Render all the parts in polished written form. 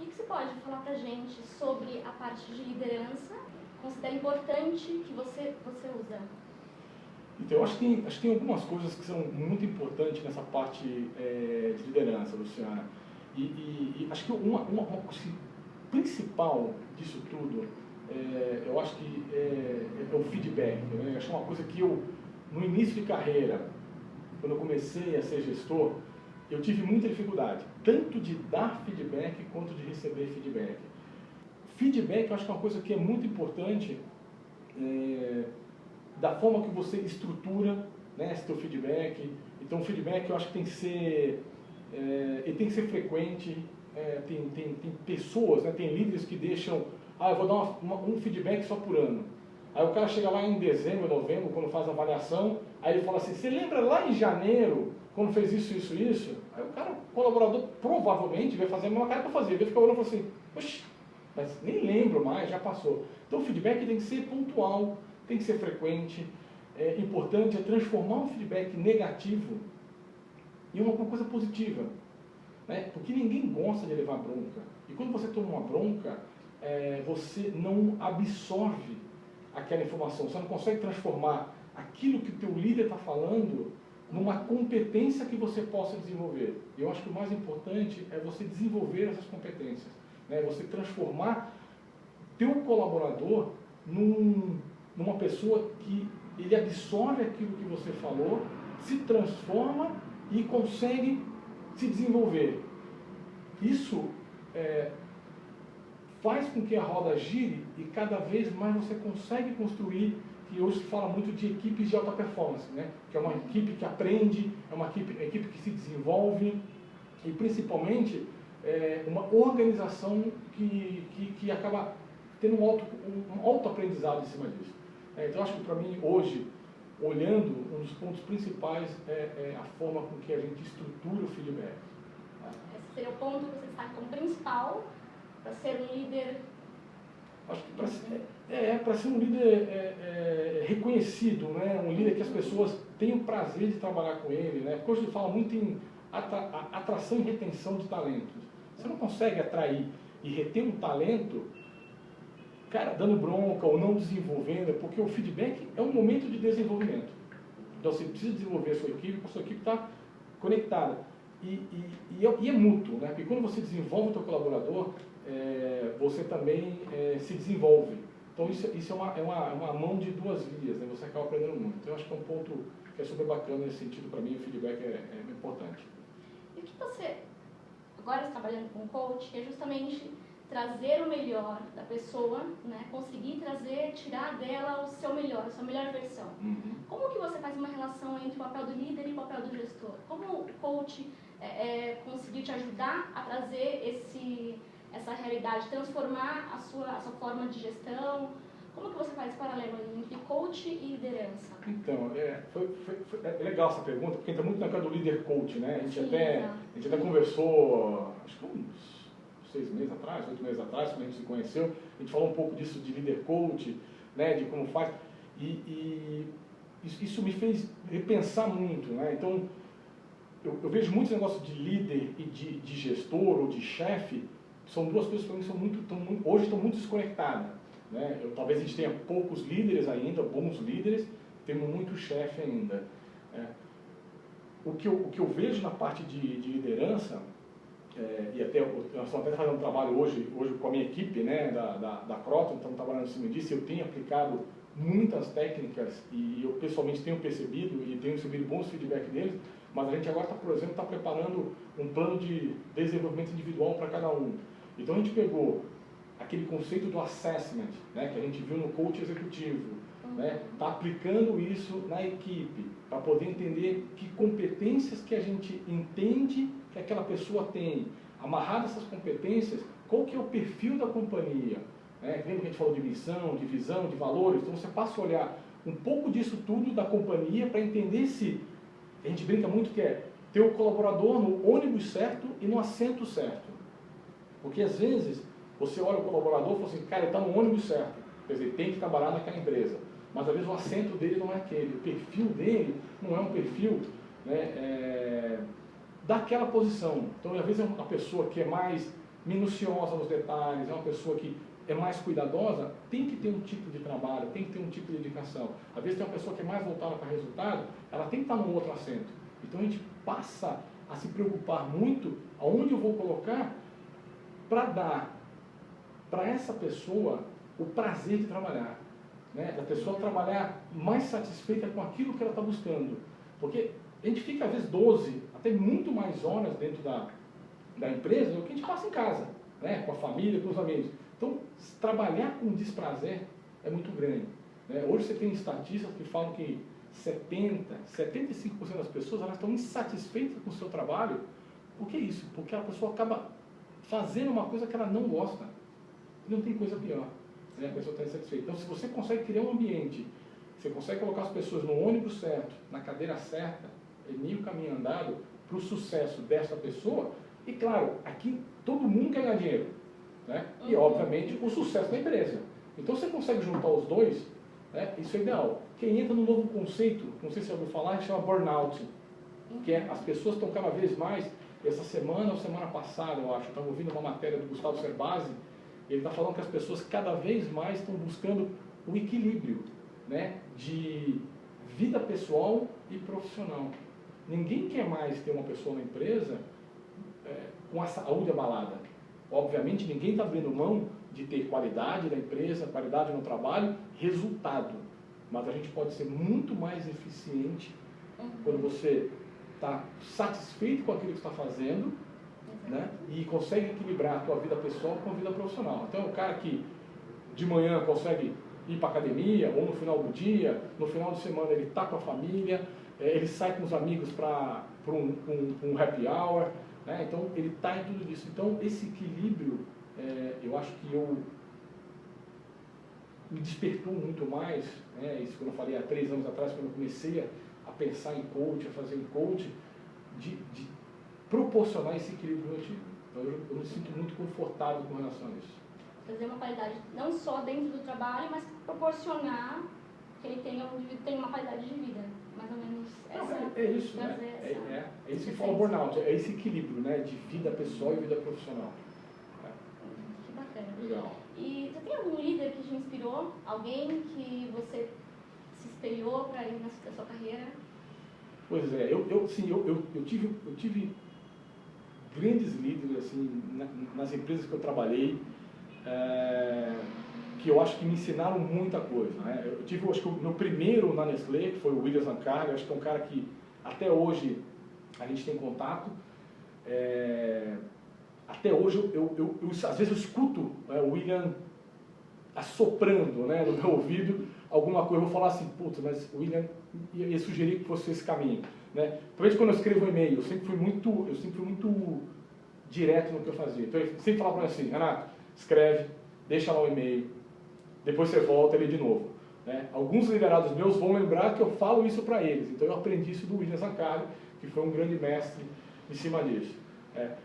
que você pode falar pra gente sobre a parte de liderança? Considera importante que você usa? Então, eu acho que tem algumas coisas que são muito importantes nessa parte de liderança, Luciana. E acho que uma coisa principal disso tudo, eu acho que é o feedback. Né? Eu acho uma coisa que eu, no início de carreira, quando eu comecei a ser gestor, eu tive muita dificuldade, tanto de dar feedback quanto de receber feedback. Feedback, eu acho que é uma coisa que é muito importante, da forma que você estrutura, né, esse teu feedback. Então, o feedback eu acho que tem que ser, ele tem que ser frequente. Tem pessoas, né, tem líderes que deixam, eu vou dar um feedback só por ano. Aí o cara chega lá em dezembro, novembro, quando faz a avaliação, aí ele fala assim, você lembra lá em janeiro, quando fez isso? Aí o cara, o colaborador, provavelmente vai fazer a mesma cara que eu fazia. Ele fica olhando e fala assim, oxe, mas nem lembro mais, já passou. Então o feedback tem que ser pontual, tem que ser frequente. Importante é transformar um feedback negativo em uma coisa positiva. Né? Porque ninguém gosta de levar bronca. E quando você toma uma bronca, você não absorve aquela informação. Você não consegue transformar aquilo que o teu líder está falando numa competência que você possa desenvolver. E eu acho que o mais importante é você desenvolver essas competências. Né? Você transformar teu colaborador numa pessoa que ele absorve aquilo que você falou, se transforma e consegue se desenvolver. Isso faz com que a roda gire e cada vez mais você consegue construir, que hoje se fala muito de equipes de alta performance, né? Que é uma equipe que aprende, é uma equipe que se desenvolve e principalmente uma organização que acaba tendo um autoaprendizado em cima disso. Então, acho que para mim, hoje, olhando, um dos pontos principais é a forma com que a gente estrutura o feedback. Esse seria o ponto que você destaca como principal para ser um líder? Acho que para ser um líder reconhecido, né? Um líder que as pessoas tenham prazer de trabalhar com ele. Né? Porque hoje ele fala muito em atração e retenção de talentos. Você não consegue atrair e reter um talento, cara, dando bronca ou não desenvolvendo, porque o feedback é um momento de desenvolvimento. Então você precisa desenvolver a sua equipe está conectada. E é mútuo, né? Porque quando você desenvolve o teu colaborador, você também se desenvolve. Então isso é uma mão de duas vias, né? Você acaba aprendendo muito. Então eu acho que é um ponto que é super bacana nesse sentido. Para mim o feedback é importante. E o que você, agora está trabalhando com coach, que é justamente trazer o melhor da pessoa, né? Conseguir tirar dela o seu melhor, a sua melhor versão. Uhum. Como que você faz uma relação entre o papel do líder e o papel do gestor? Como o coach conseguiu te ajudar a trazer essa realidade, transformar a sua forma de gestão? Como que você faz esse paralelo entre coach e liderança? Então, foi legal essa pergunta, porque entra muito na cara do líder coach, né? A gente até conversou, acho que uns 6 meses atrás, 8 meses atrás, quando a gente se conheceu, a gente falou um pouco disso de líder coach, né? De como faz, e isso me fez repensar muito, né? Então, eu vejo muitos negócios de líder e de gestor ou de chefe, são duas coisas que para mim hoje estão muito desconectadas. Né? Talvez a gente tenha poucos líderes ainda, bons líderes, temos muito chefe ainda. O que eu vejo na parte de liderança, e até nós estamos até fazendo um trabalho hoje com a minha equipe, né, da Croton, estamos trabalhando em cima disso, eu tenho aplicado muitas técnicas e eu pessoalmente tenho percebido e tenho recebido bons feedback deles, mas a gente agora, por exemplo, está preparando um plano de desenvolvimento individual para cada um. Então a gente pegou aquele conceito do assessment, né, que a gente viu no coach executivo, né, está aplicando isso na equipe, para poder entender que competências que a gente entende que aquela pessoa tem. Amarrado essas competências, qual que é o perfil da companhia? Lembra que a gente falou de missão, de visão, de valores? Então você passa a olhar um pouco disso tudo da companhia para entender se, a gente brinca muito que é ter o colaborador no ônibus certo e no assento certo. Porque às vezes você olha o colaborador e fala assim, cara, ele está no ônibus certo, quer dizer, tem que trabalhar naquela empresa. Mas às vezes o assento dele não é aquele, o perfil dele não é um perfil, né, daquela posição. Então às vezes é uma pessoa que é mais minuciosa nos detalhes, é uma pessoa que é mais cuidadosa, tem que ter um tipo de trabalho, tem que ter um tipo de dedicação. Às vezes tem uma pessoa que é mais voltada para resultado, ela tem que estar num outro assento. Então a gente passa a se preocupar muito aonde eu vou colocar para dar para essa pessoa o prazer de trabalhar, né? Da pessoa trabalhar mais satisfeita com aquilo que ela está buscando. Porque a gente fica às vezes 12, até muito mais horas dentro da empresa do que a gente passa em casa, né? Com a família, com os amigos. Então, trabalhar com desprazer é muito grande, né? Hoje você tem estatísticas que falam que 75% das pessoas elas estão insatisfeitas com o seu trabalho. Por que isso? Porque a pessoa acaba fazendo uma coisa que ela não gosta. E não tem coisa pior, né? A pessoa está insatisfeita. Então, se você consegue criar um ambiente, você consegue colocar as pessoas no ônibus certo, na cadeira certa, é meio caminho andado para o sucesso dessa pessoa. E claro, aqui todo mundo quer ganhar dinheiro, né? E obviamente o sucesso da empresa. Então você consegue juntar os dois, né? Isso é ideal. Quem entra num novo conceito, não sei se você ouviu falar, chama burnout, que é as pessoas estão cada vez mais, essa semana ou semana passada, eu acho, estava ouvindo uma matéria do Gustavo Cerbasi, ele está falando que as pessoas cada vez mais estão buscando o equilíbrio, né? De vida pessoal e profissional. Ninguém quer mais ter uma pessoa na empresa com a saúde abalada. Obviamente, ninguém está abrindo mão de ter qualidade da empresa, qualidade no trabalho, resultado. Mas a gente pode ser muito mais eficiente quando você está satisfeito com aquilo que está fazendo, né? E consegue equilibrar a tua vida pessoal com a vida profissional. Então, o cara que de manhã consegue ir para a academia, ou no final do dia, no final de semana ele está com a família, ele sai com os amigos para um happy hour, né? Então ele está em tudo isso. Então esse equilíbrio, eu acho que me despertou muito mais, né? Isso que eu falei há 3 anos atrás, quando eu comecei a pensar em coach, a fazer coach, de proporcionar esse equilíbrio que eu tive. Então eu me sinto muito confortável com relação a isso. Trazer uma qualidade não só dentro do trabalho, mas proporcionar que ele tenha uma qualidade de vida. Mais ou menos essa. É isso, né? É isso que fala o burnout, é esse equilíbrio, né? De vida pessoal e vida profissional. Que bacana. Legal. E você tem algum líder que te inspirou? Alguém que você se espelhou para ir na sua carreira? Pois é, eu tive grandes líderes assim, nas empresas que eu trabalhei, que eu acho que me ensinaram muita coisa, né? Eu tive, acho que o meu primeiro na Nestlé, que foi o William Zancardi, acho que é um cara que até hoje a gente tem contato. Até hoje, às vezes eu escuto o William assoprando, né, no meu ouvido alguma coisa, eu vou falar assim, putz, mas o William ia sugerir que fosse esse caminho, né? Principalmente quando eu escrevo um e-mail, eu sempre fui muito direto no que eu fazia. Então eu sempre falava para mim assim, Renato, escreve, deixa lá o e-mail, depois você volta ele de novo, né? Alguns liderados meus vão lembrar que eu falo isso para eles, então eu aprendi isso do William Zancardi, que foi um grande mestre em cima disso.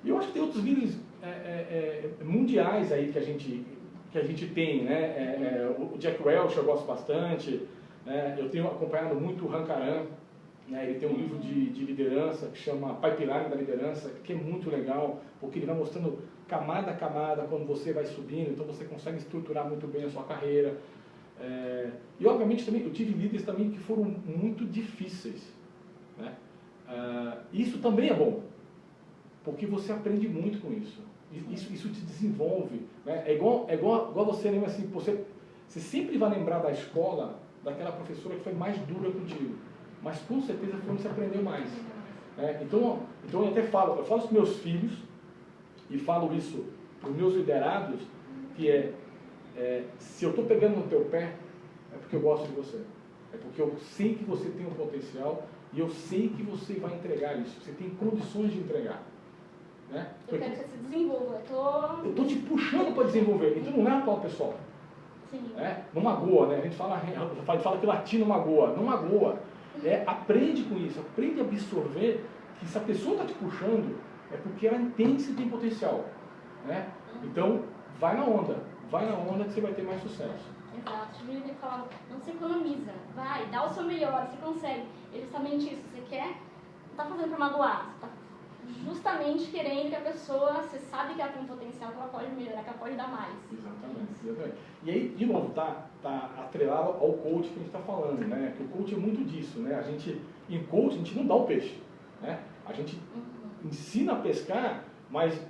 E eu acho que tem outros líderes mundiais aí que a gente tem, né? O Jack Welch eu gosto bastante, né? Eu tenho acompanhado muito o Hankaran, né? Ele tem um livro de liderança que chama Pipeline da Liderança, que é muito legal, porque ele vai mostrando camada a camada quando você vai subindo, então você consegue estruturar muito bem a sua carreira. E obviamente também eu tive líderes também que foram muito difíceis, né? Isso também é bom, porque você aprende muito com isso. Isso te desenvolve, né? É igual você lembra assim, você sempre vai lembrar da escola, daquela professora que foi mais dura contigo, mas com certeza foi onde você aprendeu mais, né? Então eu até falo isso para meus filhos e falo isso para os meus liderados, que se eu estou pegando no teu pé, é porque eu gosto de você, é porque eu sei que você tem um potencial e eu sei que você vai entregar isso, você tem condições de entregar. Né? Eu quero que você se desenvolva. Eu estou te puxando para desenvolver. Então não leva para o pessoal. Sim. Não magoa, né? A gente fala que latino magoa. Não magoa. Aprende com isso. Aprende a absorver que se a pessoa está te puxando, é porque ela entende que você tem potencial. Né? Então, vai na onda. Vai na onda que você vai ter mais sucesso. Exato. O Júlio falava, não se economiza. Vai, dá o seu melhor, você consegue. É justamente isso. Você quer, não está fazendo para magoar. Você está justamente querendo que a pessoa, você sabe que ela tem um potencial, que ela pode melhorar, que ela pode dar mais. Exatamente. E aí, de novo, tá atrelado ao coach que a gente está falando, né? Que o coach é muito disso, né? Em coach, a gente não dá o peixe, né? A gente ensina a pescar, mas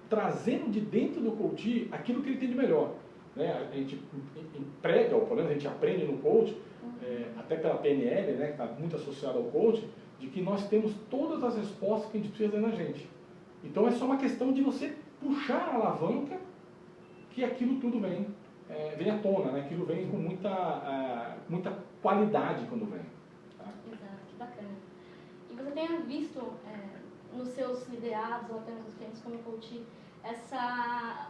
trazendo de dentro do coach aquilo que ele tem de melhor. Né? A gente emprega, ou pelo menos a gente aprende no coach, até pela PNL, né, que está muito associado ao coach, de que nós temos todas as respostas que a gente precisa na gente. Então é só uma questão de você puxar a alavanca que aquilo tudo vem à tona, né? Aquilo vem com muita qualidade quando vem. Tá? Exato, que bacana. E você tem visto nos seus liderados ou até nos seus clientes como coach,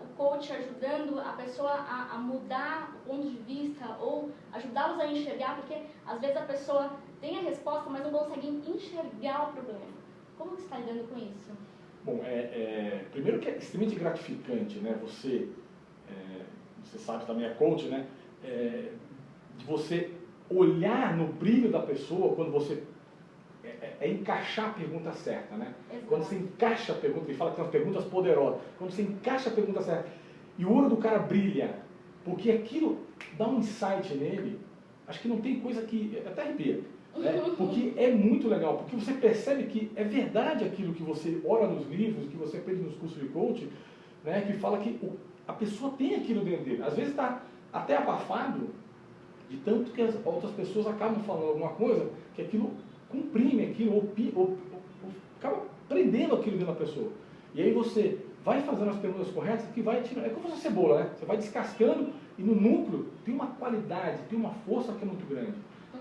o coach ajudando a pessoa a mudar o ponto de vista ou ajudá-los a enxergar, porque às vezes a pessoa tem a resposta, mas não consegue enxergar o problema. Como você está lidando com isso? Bom, primeiro que é extremamente gratificante, né? Você sabe também, é coach, né? De você olhar no brilho da pessoa quando você encaixar a pergunta certa, né? Exato. Quando você encaixa a pergunta, ele fala que tem umas perguntas poderosas, quando você encaixa a pergunta certa e o olho do cara brilha, porque aquilo dá um insight nele, acho que não tem coisa que até arrepia, né? Porque é muito legal, porque você percebe que é verdade aquilo que você olha nos livros, que você aprende nos cursos de coaching, né? Que fala que a pessoa tem aquilo dentro dele, às vezes está até abafado de tanto que as outras pessoas acabam falando alguma coisa que aquilo comprime aquilo, ou acaba prendendo aquilo dentro da pessoa. E aí você vai fazendo as perguntas corretas que vai tirar. É como se fosse cebola, né? Você vai descascando e no núcleo tem uma qualidade, tem uma força que é muito grande.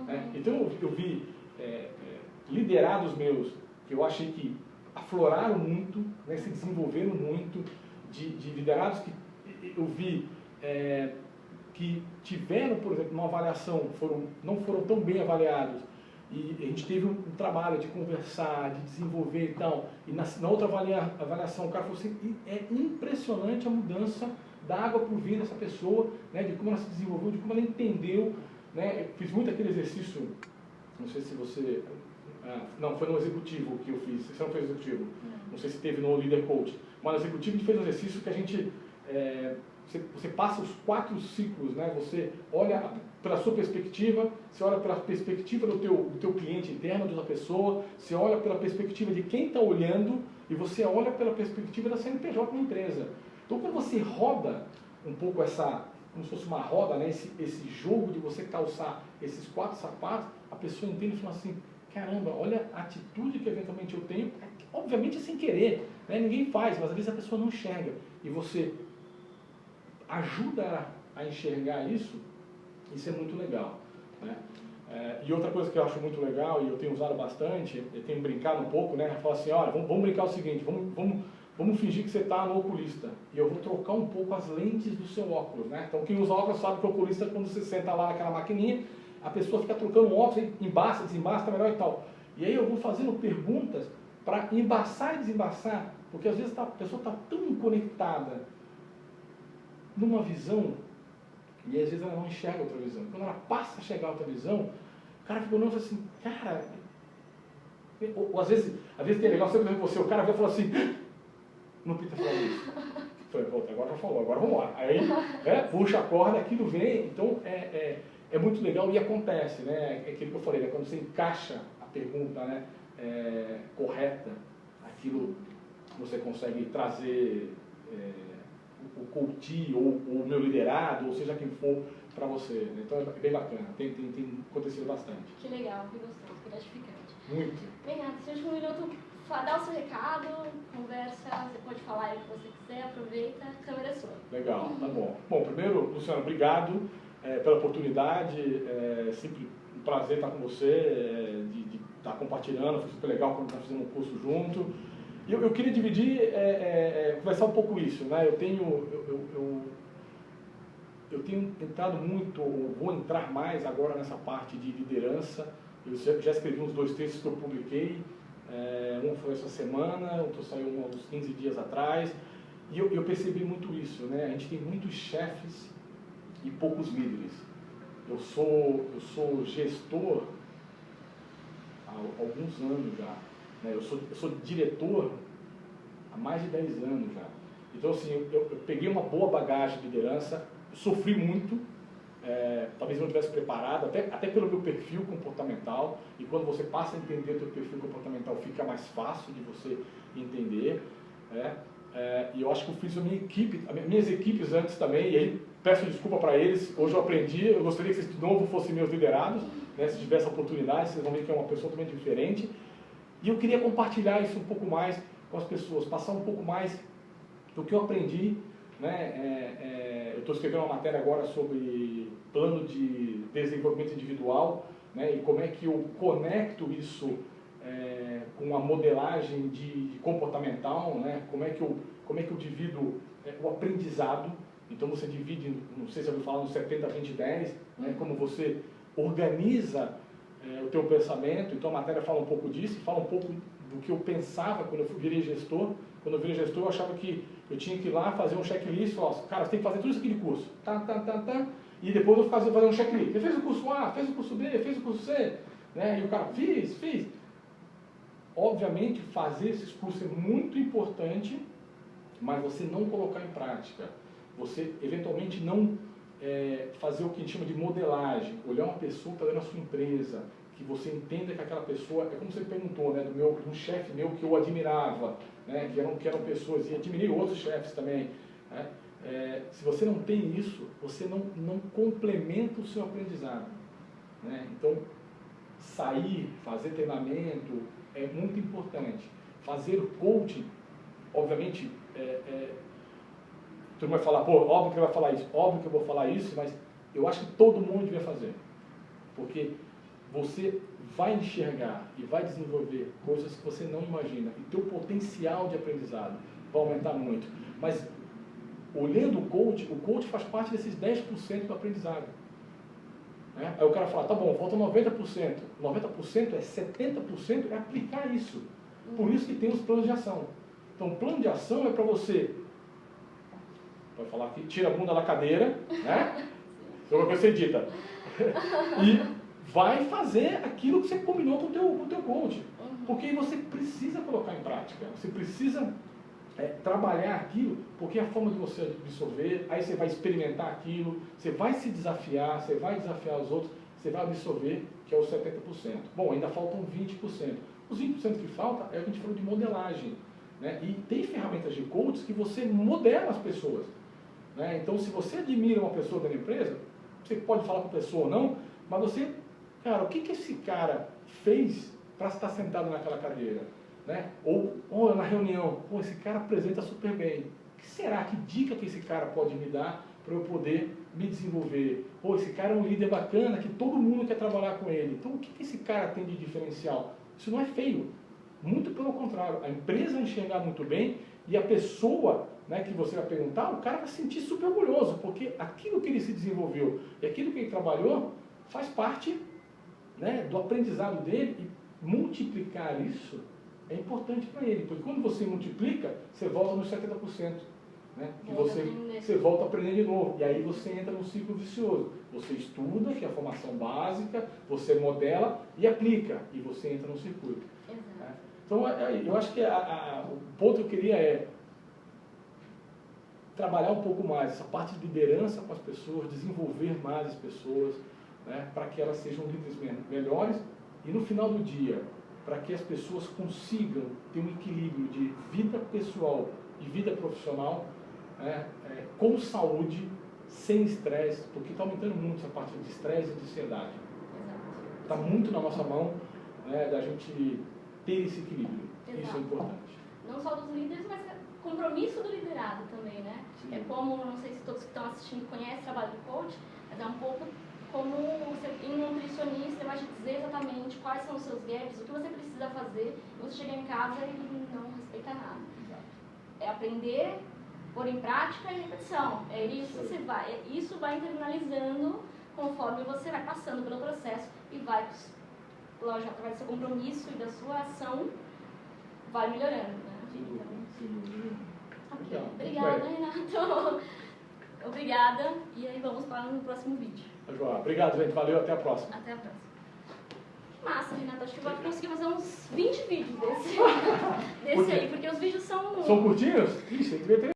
Né? Então eu vi liderados meus que eu achei que afloraram muito, né? Se desenvolveram muito, de liderados que eu vi que tiveram, por exemplo, uma avaliação, não foram tão bem avaliados. E a gente teve um trabalho de conversar, de desenvolver e tal. E na outra avaliação, o cara falou assim, é impressionante a mudança da água para o vinho dessa pessoa, né, de como ela se desenvolveu, de como ela entendeu. Né. Eu fiz muito aquele exercício, não sei se você... não, foi no executivo que eu fiz, você não fez no executivo. Não sei se teve no Leader Coach. Mas no executivo a gente fez um exercício que a gente... Você passa os 4 ciclos, né? Você olha pela sua perspectiva, você olha pela perspectiva do teu cliente interno, da pessoa, você olha pela perspectiva de quem está olhando e você olha pela perspectiva da CNPJ na empresa. Então, quando você roda um pouco como se fosse uma roda, né? Esse jogo de você calçar esses 4 sapatos, a pessoa entende e fala assim, caramba, olha a atitude que eventualmente eu tenho, obviamente é sem querer, né? Ninguém faz, mas às vezes a pessoa não enxerga. E você ajuda a enxergar isso é muito legal. Né? E outra coisa que eu acho muito legal, e eu tenho usado bastante, eu tenho brincado um pouco, né? Falo assim, olha, vamos brincar o seguinte, vamos fingir que você está no oculista, e eu vou trocar um pouco as lentes do seu óculos. Né? Então quem usa óculos sabe que o oculista, quando você senta lá naquela maquininha, a pessoa fica trocando óculos, embaça, desembaça, melhor e tal. E aí eu vou fazendo perguntas para embaçar e desembaçar, porque às vezes a pessoa está tão conectada numa visão, e às vezes ela não enxerga outra visão. Quando ela passa a chegar a outra visão, o cara fica olhando assim, cara... Ou às vezes tem legal, sempre com você, o cara vai falar assim, não precisa falar isso. Falei, agora já falou, agora vamos lá. Aí, puxa a corda, aquilo vem, então é muito legal e acontece, né? É aquilo que eu falei, né? Quando você encaixa a pergunta, né, correta, aquilo você consegue trazer... o coach ou o meu liderado, ou seja quem for, para você. Então é bem bacana, tem acontecido bastante. Que legal, que gostoso, que gratificante. Muito. Bem, Renato, esse último minuto, dá o seu recado, conversa, você pode falar aí o que você quiser, aproveita, a câmera é sua. Legal, tá bom. Bom, primeiro, Luciano, obrigado pela oportunidade, é sempre um prazer estar com você, de estar compartilhando, foi super legal quando nós fizemos um curso junto. E eu queria dividir, conversar um pouco isso, né? Eu tenho entrado muito, ou vou entrar mais agora nessa parte de liderança. Eu já escrevi uns 2 textos que eu publiquei, um foi essa semana, outro saiu uns 15 dias atrás, e eu percebi muito isso, né? A gente tem muitos chefes e poucos líderes. Eu sou gestor há há alguns anos já. Né? Eu sou diretor há mais de 10 anos já. Então, assim, eu peguei uma boa bagagem de liderança, sofri muito, talvez eu não estivesse preparado, até pelo meu perfil comportamental, e quando você passa a entender o seu perfil comportamental, fica mais fácil de você entender. E eu acho que eu fiz a minha equipe, minhas equipes antes também, e aí peço desculpa para eles, hoje eu aprendi, eu gostaria que vocês de novo fossem meus liderados, né, se tivesse a oportunidade, vocês vão ver que é uma pessoa totalmente diferente, e eu queria compartilhar isso um pouco mais com as pessoas, passar um pouco mais do que eu aprendi, né? Eu estou escrevendo uma matéria agora sobre plano de desenvolvimento individual, né? E como é que eu conecto isso com a modelagem de comportamental, né? Como é que eu divido o aprendizado. Então você divide, não sei se eu vou falar no 70-20-10, né? Como você organiza o teu pensamento. Então a matéria fala um pouco disso, fala um pouco do que eu pensava quando eu virei gestor. Quando eu virei gestor, eu achava que eu tinha que ir lá fazer um checklist e falar, cara, você tem que fazer tudo isso aqui de curso. E depois eu fazer um checklist. Você fez o curso A, fez o curso B, fez o curso C. Né? E o cara, fiz. Obviamente, fazer esses cursos é muito importante, mas você não colocar em prática. Você, eventualmente, não fazer o que a gente chama de modelagem. Olhar uma pessoa que está dentro da sua empresa, que você entenda que aquela pessoa, é como você perguntou, né, de um chefe meu que eu admirava, né, que eram pessoas, e admirei outros chefes também. Né, se você não tem isso, você não complementa o seu aprendizado. Né? Então, sair, fazer treinamento é muito importante. Fazer coaching, obviamente, todo mundo vai falar, pô, óbvio que ele vai falar isso, óbvio que eu vou falar isso, mas eu acho que todo mundo devia fazer. Porque você vai enxergar e vai desenvolver coisas que você não imagina. E teu potencial de aprendizado vai aumentar muito. Mas, olhando o coach faz parte desses 10% do aprendizado. Né? Aí o cara fala, tá bom, falta 90%. 90% é 70% é aplicar isso. Por isso que tem os planos de ação. Então, o plano de ação é para você, vai falar aqui, tira a bunda da cadeira, né? Então, você dita. E vai fazer aquilo que você combinou com o teu coach. Porque você precisa colocar em prática. Você precisa trabalhar aquilo, porque é a forma de você absorver, aí você vai experimentar aquilo, você vai se desafiar, você vai desafiar os outros, você vai absorver, que é os 70%. Bom, ainda faltam 20%. Os 20% que falta é o que a gente falou de modelagem. Né? E tem ferramentas de coaches que você modela as pessoas. Né? Então, se você admira uma pessoa da empresa, você pode falar com a pessoa ou não, mas você, cara, o que esse cara fez para estar sentado naquela cadeira? Né? Ou na reunião, pô, esse cara apresenta super bem. O que será? Que dica que esse cara pode me dar para eu poder me desenvolver? Pô, esse cara é um líder bacana que todo mundo quer trabalhar com ele. Então, o que esse cara tem de diferencial? Isso não é feio. Muito pelo contrário. A empresa vai enxergar muito bem e a pessoa, né, que você vai perguntar, o cara vai se sentir super orgulhoso, porque aquilo que ele se desenvolveu e aquilo que ele trabalhou faz parte, né, do aprendizado dele, e multiplicar isso é importante para ele, porque quando você multiplica, você volta nos 70%. Né? E você volta a aprender de novo. E aí você entra num ciclo vicioso. Você estuda, que é a formação básica, você modela e aplica. E você entra no circuito. Né? Então, eu acho que o ponto que eu queria é trabalhar um pouco mais essa parte de liderança com as pessoas, desenvolver mais as pessoas, né? Para que elas sejam líderes melhores. E no final do dia, para que as pessoas consigam ter um equilíbrio de vida pessoal e vida profissional, com saúde, sem estresse, porque está aumentando muito essa parte de estresse e de ansiedade. Está muito na nossa mão, né, da gente ter esse equilíbrio. Exato. Isso é importante. Não só dos líderes, mas compromisso do liderado também, né? Sim. É como, não sei se todos que estão assistindo conhecem o trabalho do coach, mas é um pouco como um nutricionista vai te dizer exatamente quais são os seus gaps, o que você precisa fazer, e você chega em casa e não respeita nada. Exato. É aprender, pôr em prática e repetição. Isso vai internalizando conforme você vai passando pelo processo e vai, lógico, através do seu compromisso e da sua ação, vai melhorando. Né? Okay. Obrigada, Renato. Obrigada. E aí vamos para o próximo vídeo. Obrigado, gente. Valeu. Até a próxima. Até a próxima. massa, Renato. Acho que eu vou conseguir fazer uns 20 vídeos desse aí, porque os vídeos são... São curtinhos? Ixi, tem que ver